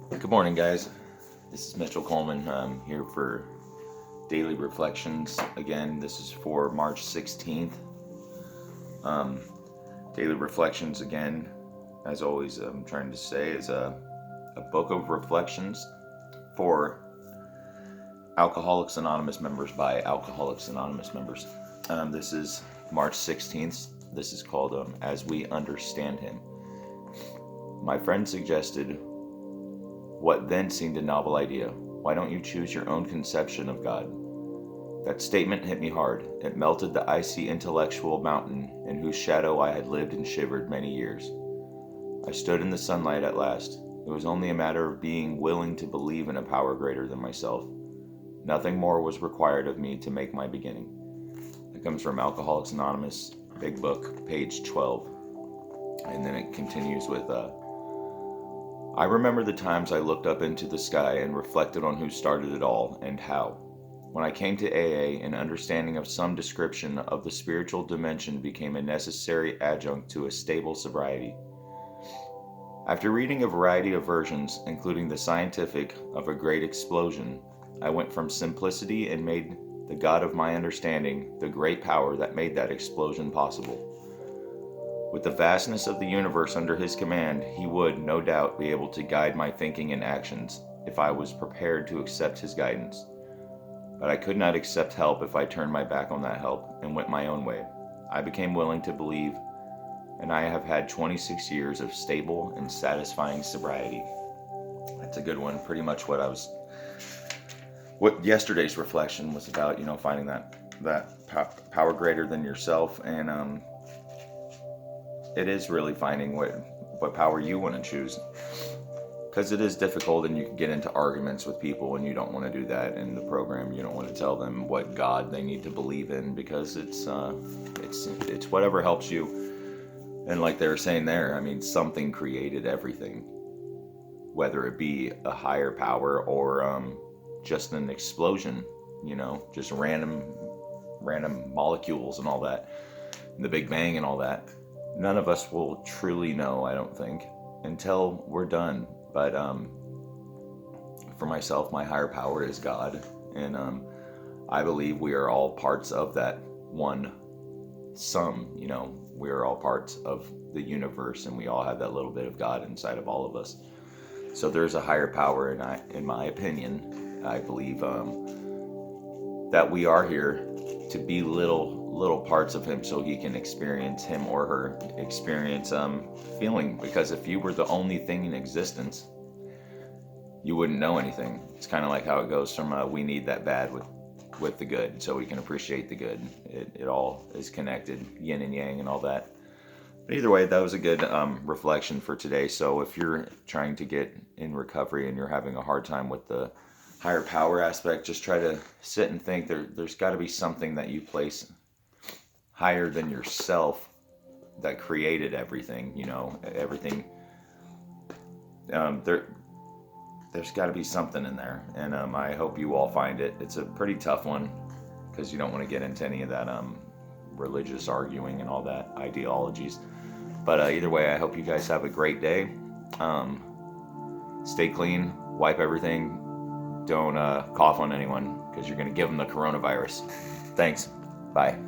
Good morning, guys. This is Mitchell Coleman. I'm here for Daily Reflections. Again, this is for March 16th. Daily Reflections, again, as always, I'm trying to say, is a book of reflections for Alcoholics Anonymous members by Alcoholics Anonymous members. This is March 16th. This is called As We Understand Him. My friend suggested what then seemed a novel idea. Why don't you choose your own conception of God? That statement hit me hard. It melted the icy intellectual mountain in whose shadow I had lived and shivered many years. I stood in the sunlight at last. It was only a matter of being willing to believe in a power greater than myself. Nothing more was required of me to make my beginning. That comes from Alcoholics Anonymous, Big Book, page 12. And then it continues with, I remember the times I looked up into the sky and reflected on who started it all and how. When I came to AA, an understanding of some description of the spiritual dimension became a necessary adjunct to a stable sobriety. After reading a variety of versions, including the scientific of a great explosion, I went from simplicity and made the God of my understanding the great power that made that explosion possible. With the vastness of the universe under his command, he would, no doubt, be able to guide my thinking and actions if I was prepared to accept his guidance. But I could not accept help if I turned my back on that help and went my own way. I became willing to believe, and I have had 26 years of stable and satisfying sobriety. That's a good one. Pretty much what yesterday's reflection was about, finding that power greater than yourself, and it is really finding what power you want to choose, because it is difficult and you can get into arguments with people, and you don't want to do that in the program. You don't want to tell them what God they need to believe in, because it's whatever helps you. And like they were saying there, something created everything, whether it be a higher power or just an explosion, just random molecules and all that, and the Big Bang and all that. None of us will truly know, I don't think, until we're done. But for myself, my higher power is God, and I believe we are all parts of that one sum. We are all parts of the universe, and we all have that little bit of God inside of all of us. So there's a higher power, and in my opinion, I believe that we are here to be little parts of him, so he can experience, him or her experience feeling. Because if you were the only thing in existence, you wouldn't know anything. It's kind of like how it goes from we need that bad with the good, so we can appreciate the good. It all is connected, yin and yang and all that. But either way, that was a good reflection for today. So if you're trying to get in recovery and you're having a hard time with the higher power aspect, just try to sit and think there's got to be something that you place higher than yourself that created everything. Everything. There's got to be something in there, and I hope you all find it. It's a pretty tough one, because you don't want to get into any of that religious arguing and all that ideologies. But either way, I hope you guys have a great day. Stay clean, wipe everything. Don't cough on anyone, because you're going to give them the coronavirus. Thanks. Bye.